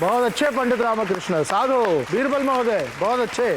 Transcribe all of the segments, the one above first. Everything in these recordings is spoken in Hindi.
बहुत अच्छे पंडित रामकृष्ण, साधु बीरबल महोदय, बहुत अच्छे।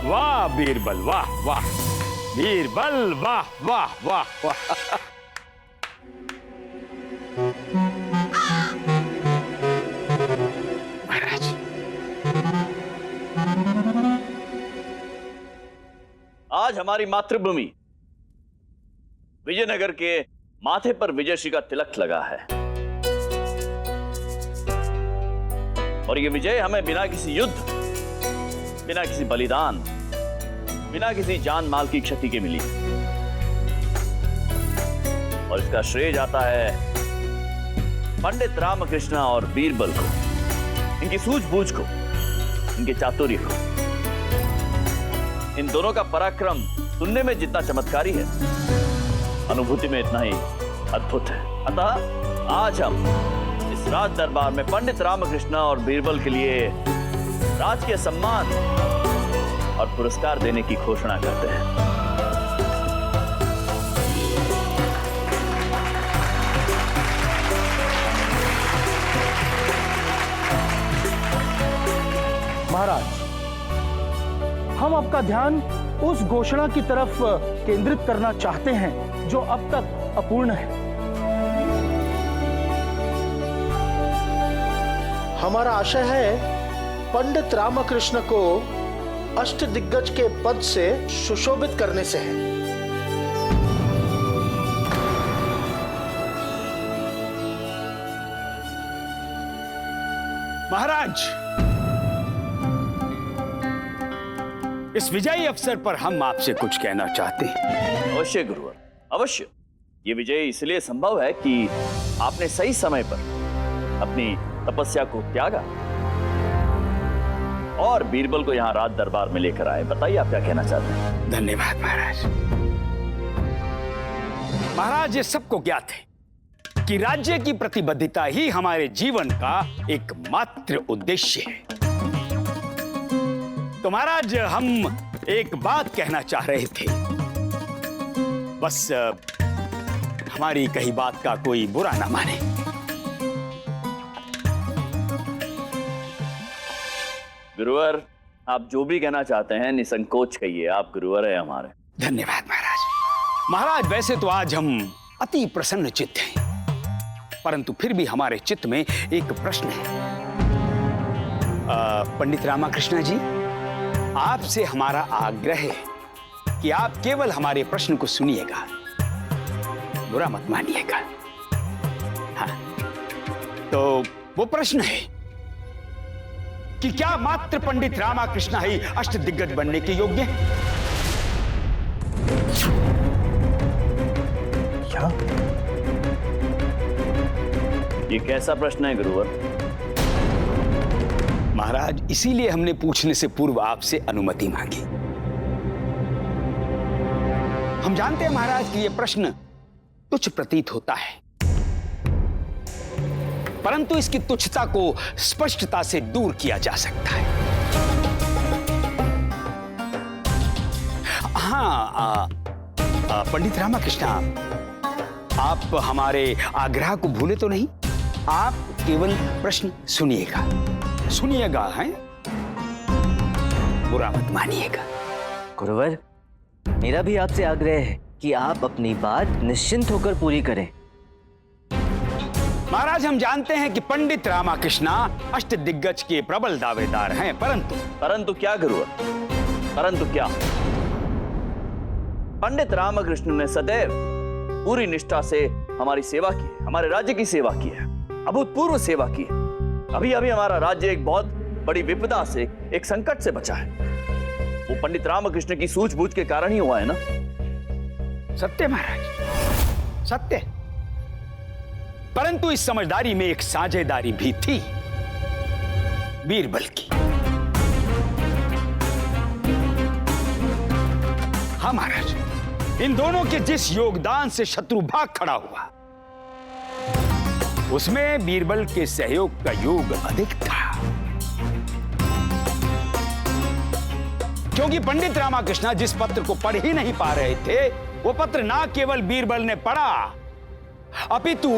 वाह बीरबल, वाह वाह बीरबल, वाह वाह वाह वाह। महाराज, आज हमारी मातृभूमि विजयनगर के माथे पर विजयश्री का तिलक लगा है और ये विजय हमें बिना किसी युद्ध, बिना किसी बलिदान, बिना किसी जान माल की क्षति के मिली और इसका श्रेय जाता है पंडित रामकृष्ण और बीरबल को, इनकी सूझबूझ को, इनके चातुर्य को। इन दोनों का पराक्रम सुनने में जितना चमत्कारी है, अनुभूति में इतना ही अद्भुत है। अतः आज हम इस राज दरबार में पंडित रामकृष्ण और बीरबल के लिए राजकीय सम्मान और पुरस्कार देने की घोषणा करते हैं। महाराज, हम आपका ध्यान उस घोषणा की तरफ केंद्रित करना चाहते हैं जो अब तक अपूर्ण है। हमारा आशय है पंडित रामकृष्ण को अष्टदिग्गज के पद से सुशोभित करने से है। महाराज, इस विजयी अवसर पर हम आपसे कुछ कहना चाहते हैं। अवश्य गुरुवर, अवश्य। ये विजय इसलिए संभव है कि आपने सही समय पर अपनी तपस्या को त्यागा और बीरबल को यहाँ राज दरबार में लेकर आए। बताइए आप क्या कहना चाहते हैं। धन्यवाद महाराज। महाराज, ये सबको ज्ञात है कि राज्य की प्रतिबद्धता ही हमारे जीवन का एकमात्र उद्देश्य है। तो महाराज, हम एक बात कहना चाह रहे थे, बस हमारी कही बात का कोई बुरा ना माने। गुरुवर, आप जो भी कहना चाहते हैं निसंकोच कहिए, आप गुरुवर हैं हमारे। धन्यवाद महाराज। महाराज, वैसे तो आज हम अति प्रसन्न चित्त हैं, परंतु फिर भी हमारे चित्त में एक प्रश्न है। पंडित रामकृष्ण जी, आपसे हमारा आग्रह है कि आप केवल हमारे प्रश्न को सुनिएगा, बुरा मत मानिएगा। हाँ, तो वो प्रश्न है कि क्या मात्र पंडित रामकृष्ण ही अष्टदिग्गज बनने के योग्य हैं? क्या? ये कैसा प्रश्न है गुरुवर? महाराज, इसीलिए हमने पूछने से पूर्व आपसे अनुमति मांगी। हम जानते हैं महाराज कि यह प्रश्न तुच्छ प्रतीत होता है, परंतु इसकी तुच्छता को स्पष्टता से दूर किया जा सकता है। हाँ, पंडित रामकृष्ण, आप हमारे आग्रह को भूले तो नहीं? आप केवल प्रश्न सुनिएगा, सुनिएगा, हैं? बुरा मत मानिएगा। गुरुवर, मेरा भी आपसे आग्रह है कि आप अपनी बात निश्चिंत होकर पूरी करें। महाराज, हम जानते हैं कि पंडित रामकृष्ण अष्टदिग्गज के प्रबल दावेदार हैं, परंतु क्या गुरुवर? परंतु क्या? पंडित रामकृष्ण ने सदैव पूरी निष्ठा से हमारी सेवा की है, हमारे राज्य की सेवा की है, अभूतपूर्व सेवा की है। अभी अभी हमारा राज्य एक बहुत बड़ी विपदा से, एक संकट से बचा है। वो पंडित रामकृष्ण की सूझबूझ के कारण ही हुआ है ना? सत्य महाराज, सत्य। परंतु इस समझदारी में एक साझेदारी भी थी, बीरबल की। हाँ महाराज, इन दोनों के जिस योगदान से शत्रु भाग खड़ा हुआ, उसमें बीरबल के सहयोग का योग अधिक था। क्योंकि पंडित रामाकृष्ण जिस पत्र को पढ़ ही नहीं पा रहे थे, वो पत्र ना केवल बीरबल ने पढ़ा, अपितु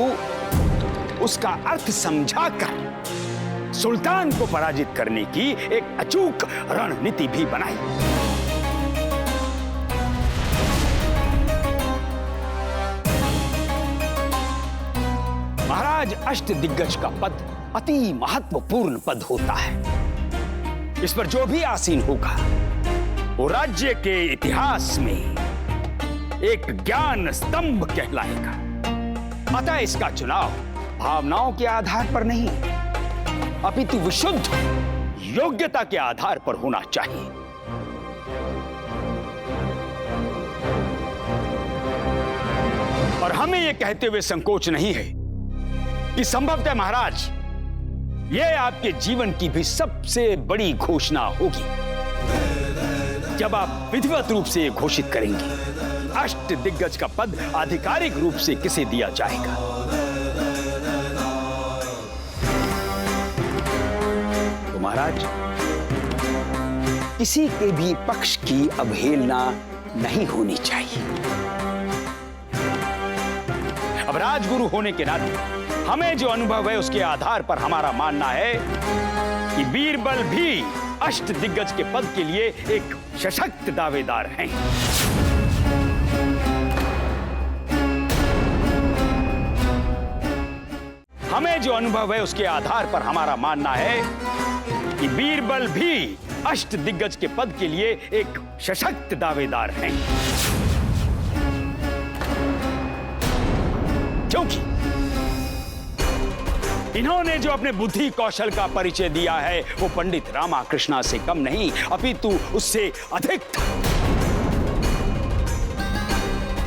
उसका अर्थ समझाकर सुल्तान को पराजित करने की एक अचूक रणनीति भी बनाई। महाराज, अष्टदिग्गज का पद अति महत्वपूर्ण पद होता है। इस पर जो भी आसीन होगा वो राज्य के इतिहास में एक ज्ञान स्तंभ कहलाएगा। अतः इसका चुनाव भावनाओं के आधार पर नहीं, अपितु विशुद्ध योग्यता के आधार पर होना चाहिए। और हमें यह कहते हुए संकोच नहीं है कि संभवतः महाराज, यह आपके जीवन की भी सबसे बड़ी घोषणा होगी जब आप विधिवत रूप से घोषित करेंगे अष्टदिग्गज का पद आधिकारिक रूप से किसे दिया जाएगा। तो महाराज, किसी के भी पक्ष की अवहेलना नहीं होनी चाहिए। अब राजगुरु होने के नाते हमें जो अनुभव है उसके आधार पर हमारा मानना है कि बीरबल भी अष्टदिग्गज के पद के लिए एक सशक्त दावेदार हैं। हमें जो अनुभव है उसके आधार पर हमारा मानना है कि बीरबल भी अष्टदिग्गज के पद के लिए एक सशक्त दावेदार हैं, क्योंकि इन्होंने जो अपने बुद्धि कौशल का परिचय दिया है वो पंडित रामाकृष्ण से कम नहीं, अपितु उससे अधिक था।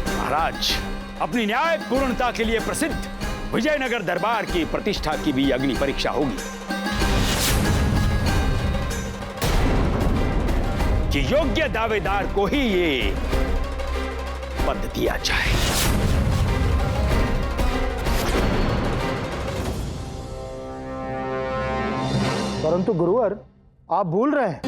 महाराज, अपनी न्याय पूर्णता के लिए प्रसिद्ध विजयनगर दरबार की प्रतिष्ठा की भी अग्नि परीक्षा होगी कि योग्य दावेदार को ही ये पद दिया जाए। परंतु गुरुवर, आप भूल रहे हैं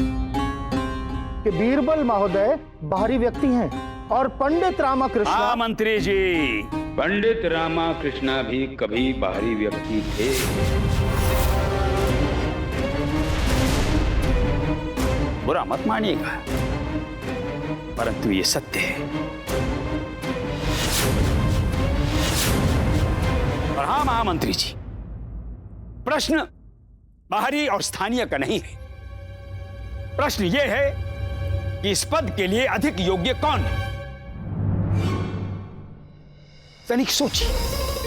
कि बीरबल महोदय बाहरी व्यक्ति हैं और पंडित रामाकृष्ण। हाँ मंत्री जी, पंडित रामाकृष्ण भी कभी बाहरी व्यक्ति थे। बुरा मत मानिएगा, परंतु ये सत्य है। और हाँ महामंत्री जी, प्रश्न बाहरी और स्थानीय का नहीं है। प्रश्न यह है कि इस पद के लिए अधिक योग्य कौन है। तनिक सोचिए,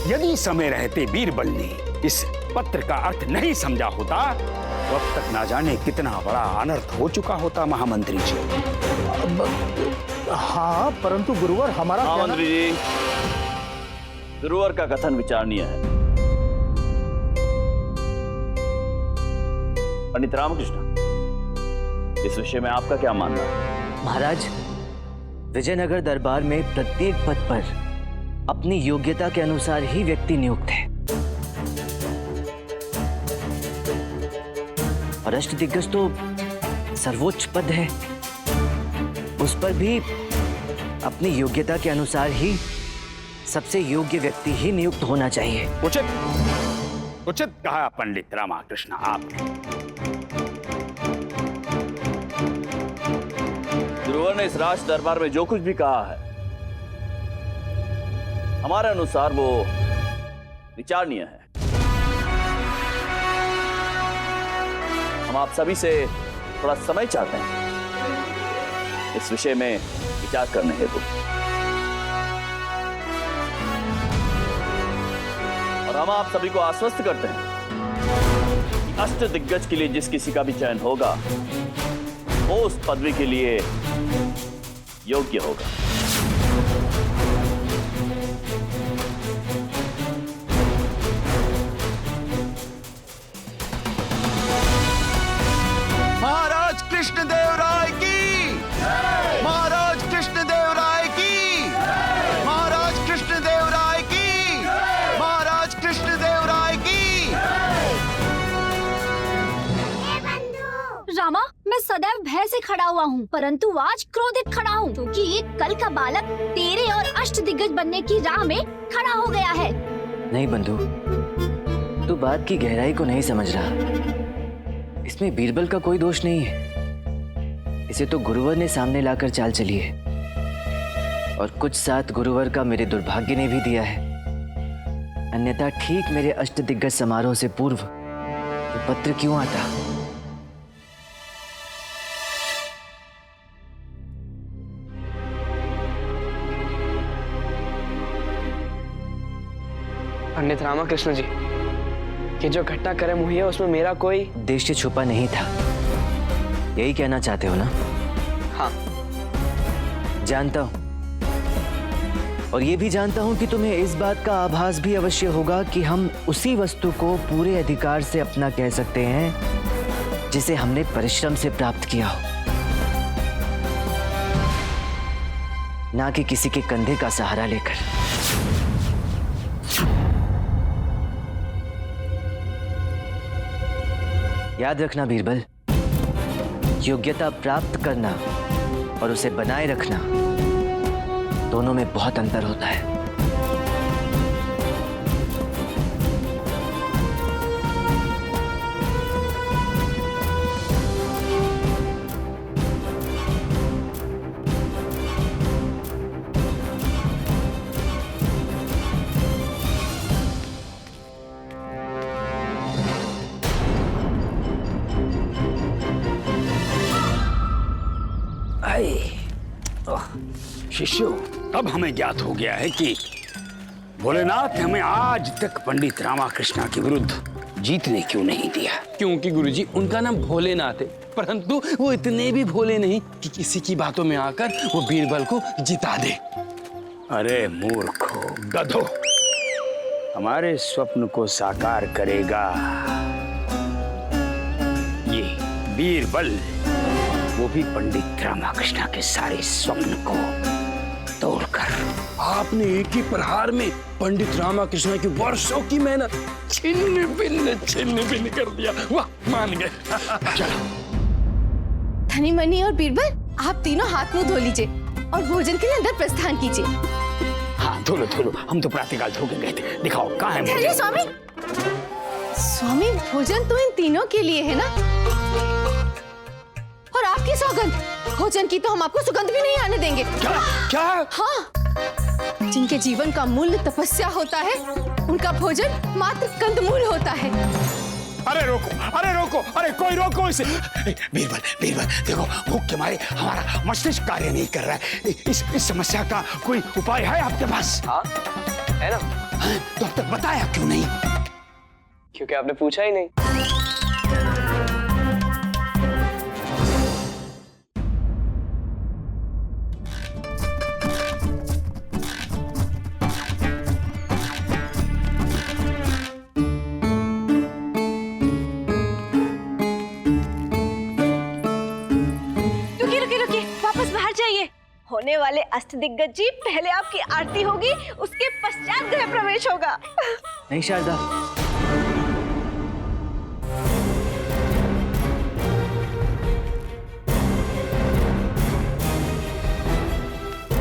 यदि समय रहते बीरबल ने इस पत्र का अर्थ नहीं समझा होता तो अब तक ना जाने कितना बड़ा अनर्थ हो चुका होता महामंत्री जी। हाँ, परंतु गुरुवर हमारा महामंत्री जी, गुरुवर का कथन विचारणीय है। पंडित रामकृष्ण, इस विषय में आपका क्या मानना है? महाराज, विजयनगर दरबार में प्रत्येक पद पर अपनी योग्यता के अनुसार ही व्यक्ति नियुक्त है और अष्टदिग्गज तो सर्वोच्च पद है, उस पर भी अपनी योग्यता के अनुसार ही सबसे योग्य व्यक्ति ही नियुक्त होना चाहिए। उचित कहा पंडित रामाकृष्ण आपने। गुरुवर ने इस राज दरबार में जो कुछ भी कहा है, हमारे अनुसार वो विचारणीय है। हम आप सभी से थोड़ा समय चाहते हैं इस विषय में विचार करने हेतु, और हम आप सभी को आश्वस्त करते हैं कि अष्टदिग्गज के लिए जिस किसी का भी चयन होगा वो उस पदवी के लिए योग्य होगा। महाराज कृष्णदेव राय की, महाराज कृष्णदेव राय की, महाराज कृष्णदेव राय की, महाराज कृष्णदेव राय की। रामा, मैं सदैव भय भय से खड़ा हुआ हूँ, परंतु आज क्रोधित खड़ा हूँ क्योंकि ये कल का बालक तेरे और अष्ट दिग्गज बनने की राह में खड़ा हो गया है। नहीं बंधु, तू बात की गहराई को नहीं समझ रहा। इसमें बीरबल का कोई दोष नहीं है। इसे तो गुरुवर ने सामने लाकर चाल चली है, और कुछ साथ गुरुवर का मेरे दुर्भाग्य ने भी दिया है। अन्यथा ठीक मेरे अष्ट दिग्गज समारोह से पूर्व ये पत्र क्यों आता? पंडित रामाकृष्ण जी, ये जो घटना कर्म हुई है उसमें मेरा कोई उद्देश्य छुपा नहीं था, यही कहना चाहते हो ना? हाँ। जानता हूं, और ये भी जानता हूं कि तुम्हें इस बात का आभास भी अवश्य होगा कि हम उसी वस्तु को पूरे अधिकार से अपना कह सकते हैं जिसे हमने परिश्रम से प्राप्त किया हो, ना कि किसी के कंधे का सहारा लेकर। याद रखना बीरबल, योग्यता प्राप्त करना और उसे बनाए रखना, दोनों में बहुत अंतर होता है। शिष्यों, अब हमें ज्ञात हो गया है कि भोलेनाथ ने हमें आज तक पंडित रामाकृष्ण के विरुद्ध जीतने क्यों नहीं दिया। क्योंकि गुरुजी उनका नाम भोलेनाथ है, परंतु वो इतने भी भोले नहीं कि किसी की बातों में आकर वो बीरबल को जिता दे। अरे मूर्खो, गधो, हमारे स्वप्न को साकार करेगा ये बीरबल, वो भी पंडित रामाकृष्ण के सारे स्वप्न को तोड़कर। आपने एक ही प्रहार में पंडित रामाकृष्ण की वर्षों की मेहनत छिन्न भिन्न कर दिया। वाह, मान गए। चलो धनी मनी और बीरबल, आप तीनों हाथ मुंह धो लीजिए और भोजन के लिए अंदर प्रस्थान कीजिए। हाँ, धो लो, हम तो प्रातःकाल धो के गए थे। दिखाओ कहाँ है अरे स्वामी, स्वामी भोजन तो इन तीनों के लिए है ना, और आपकी सौगंध भोजन की तो हम आपको सुगंध भी नहीं आने देंगे। क्या? हाँ, जिनके जीवन का मूल्य तपस्या होता है, उनका भोजन मात्र कंदमूल होता है। अरे रोको, अरे कोई रोको इसे। बीरबल, देखो, भूख के मारे हमारा मस्तिष्क कार्य नहीं कर रहा है। इस समस्या का कोई उपाय है आपके पास? हाँ, है ना। तो अब तक बताया क्यों नहीं? क्योंकि आपने पूछा ही नहीं। होने वाले अष्टदिग्गज जी, पहले आपकी आरती होगी, उसके पश्चात गृह प्रवेश होगा। नहीं शारदा,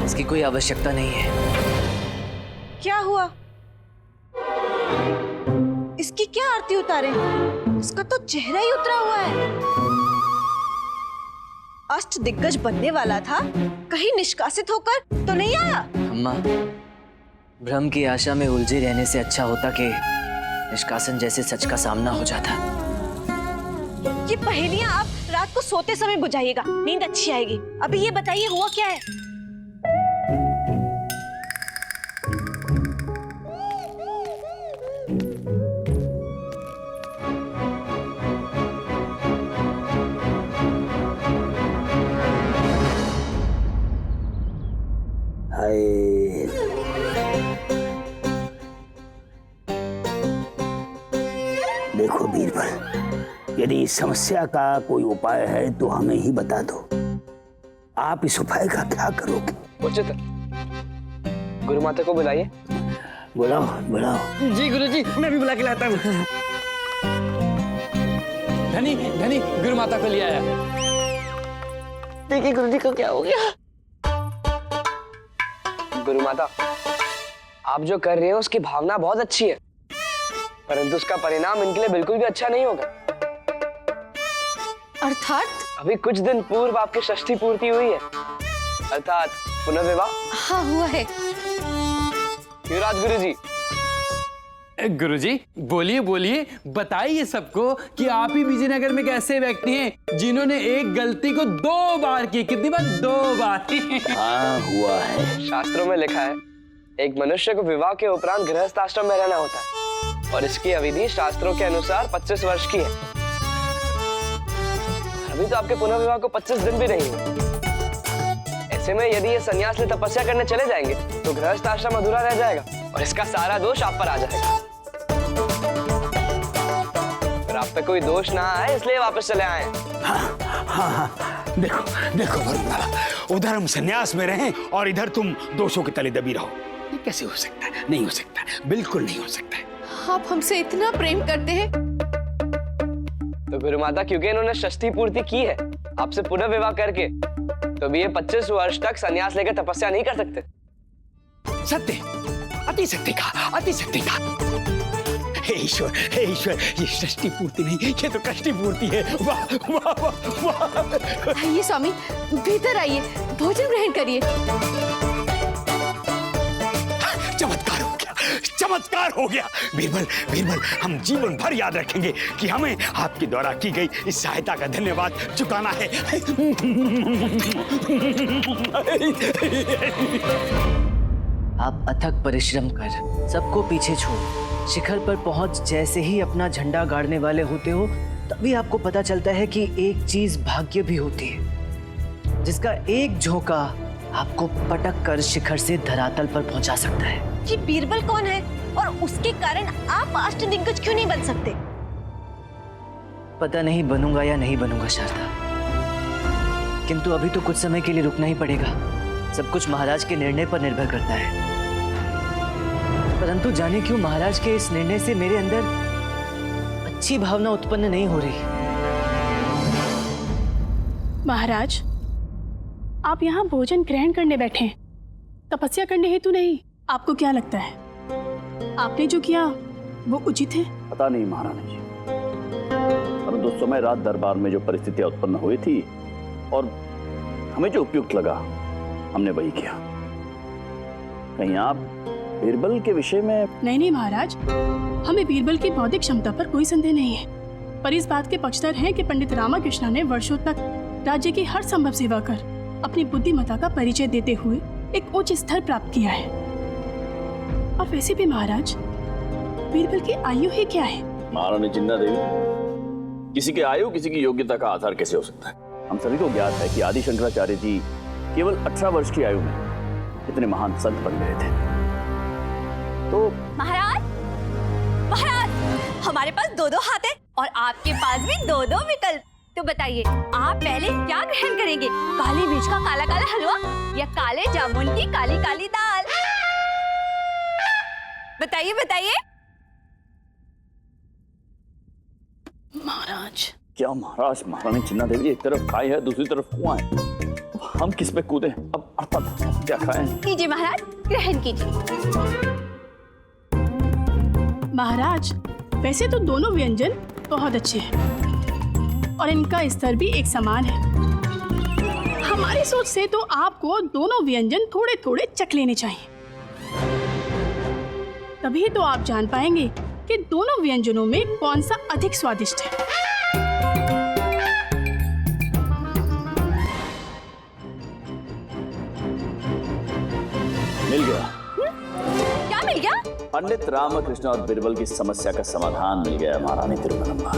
इसकी कोई आवश्यकता नहीं है। क्या हुआ? इसकी क्या आरती उतारे? इसका तो चेहरा ही उतरा हुआ है। अष्ट दिग्गज बनने वाला था, कहीं निष्कासित होकर तो नहीं आया? अम्मा, भ्रम की आशा में उलझे रहने से अच्छा होता कि निष्कासन जैसे सच का सामना हो जाता। ये पहेलियां आप रात को सोते समय बुझाइएगा, नींद अच्छी आएगी। अभी ये बताइए हुआ क्या है? देखो बीरबल, यदि इस समस्या का कोई उपाय है तो हमें ही बता दो। आप इस उपाय का क्या करोगे? उचित, गुरु माता को बुलाइए। बुलाओ। जी गुरुजी, मैं भी बुला के लाता हूँ। धनी गुरु माता को ले आया। देखिए गुरुजी को क्या हो गया। गुरु माता, आप जो कर रहे हैं उसकी भावना बहुत अच्छी है, परंतु उसका परिणाम इनके लिए बिल्कुल भी अच्छा नहीं होगा। अर्थात? अभी कुछ दिन पूर्व आपकी षष्ठी पूर्ति हुई है, अर्थात पुनर्विवाह। हाँ, हुआ है। युवराज गुरुजी। गुरुजी बोलिए बोलिए, बताइए सबको कि आप ही विजयनगर में एक ऐसे व्यक्ति हैं जिन्होंने एक गलती को 2 बार की। कितनी बार? 2 बार। हाँ, हुआ है। शास्त्रों में लिखा है एक मनुष्य को विवाह के उपरांत गृहस्थ आश्रम में रहना होता है और इसकी अवधि शास्त्रों के अनुसार 25 वर्ष की है। अभी तो आपके पुनर्विवाह को 25 दिन भी नहीं हुए। ऐसे में यदि ये संन्यास ले तपस्या करने चले जाएंगे तो गृहस्थ आश्रम अधूरा रह जाएगा और इसका सारा दोष आप पर आ जाएगा। पर आप पे कोई दोष ना आए इसलिए वापस चले आए। हाँ, देखो देखो वरुणमाला, उधर हम संन्यास में रहें और इधर तुम दोषों के तले दबी रहो। ये कैसे हो सकता है? नहीं हो सकता, बिल्कुल नहीं हो सकता है। आप हमसे इतना प्रेम करते हैं तो गुरु माता, क्योंकि इन्होंने षष्ठी पूर्ति की है आपसे पुनर्विवाह करके, तो भी ये 25 वर्ष तक संन्यास लेकर तपस्या नहीं कर सकते। सत्य, अति सत्य का, अति सत्य का। हे ईश्वर, ये षष्ठी पूर्ति नहीं, ये तो कष्टी पूर्ति है। वाह वाह वाह वाह। आइए स्वामी, भीतर आइए, भोजन ग्रहण करिए। चमत्कार हो गया, चमत्कार हो गया। बीरबल, हम जीवन भर याद रखेंगे कि हमें आपके द्वारा की गई इस सहायता का धन्यवाद चुकाना है। आप अथक परिश्रम कर सबको पीछे छोड़ शिखर पर पहुंच जैसे ही अपना झंडा गाड़ने वाले होते हो, तभी आपको पता चलता है कि एक चीज भाग्य भी होती है, जिसका एक झोंका आपको पटक कर शिखर से धरातल पर पहुंचा सकता है। ये बीरबल कौन है और उसके कारण आप अष्टदिग्गज क्यों नहीं बन सकते? पता नहीं बनूंगा या नहीं बनूंगा शारदा, किंतु अभी तो कुछ समय के लिए रुकना ही पड़ेगा। सब कुछ महाराज के निर्णय पर निर्भर करता है। परंतु जाने क्यों महाराज के इस निर्णय से मेरे अंदर अच्छी भावना उत्पन्न नहीं हो रही। महाराज, आप यहाँ भोजन ग्रहण करने बैठे हैं, तपस्या करने हेतु नहीं। आपको क्या लगता है आपने जो किया वो उचित है? पता नहीं महारानी जी, परंतु उस समय रात दरबार में जो परिस्थितियां उत्पन्न हुई थी और हमें जो उपयुक्त लगा हमने वही किया। कहीं आप बीरबल के विषय में? नहीं महाराज, हमें बीरबल की बौद्धिक क्षमता पर कोई संदेह नहीं है, पर इस बात के पक्षधर हैं कि पंडित रामाकृष्ण ने वर्षों तक राज्य की हर संभव सेवा कर अपनी बुद्धिमत्ता का परिचय देते हुए एक उच्च स्तर प्राप्त किया है। और वैसे भी महाराज, बीरबल की आयु ही क्या है? महारानी जिन्ना देवी, किसी की आयु किसी की योग्यता का आधार कैसे हो सकता है? हम सभी को ज्ञात है कि आदि शंकराचार्य जी केवल 18 वर्ष की आयु में इतने महान संत बन गए थे। तो महाराज, हमारे पास 2-2 हाथ है और आपके पास भी 2-2 विकल्प। तो बताइए, आप पहले क्या ग्रहण करेंगे? काली मिर्च का काला काला हलवा या काले जामुन की काली काली दाल? बताइए बताइए। महाराज, क्या महाराज? महारानी चिन्ना देवी, एक तरफ खाई है दूसरी तरफ कुआं है, हम किस पे कूदे? अब अर्थात क्या खाएं? कीजिए महाराज, ग्रहण कीजिए। महाराज, वैसे तो दोनों व्यंजन बहुत अच्छे हैं और इनका स्तर भी एक समान है। हमारी सोच से तो आपको दोनों व्यंजन थोड़े थोड़े चख लेने चाहिए, तभी तो आप जान पाएंगे कि दोनों व्यंजनों में कौन सा अधिक स्वादिष्ट है। मिल गया। क्या मिल गया? पंडित रामकृष्ण और बीरबल की समस्या का समाधान मिल गया महारानी तिरुमलम्बा।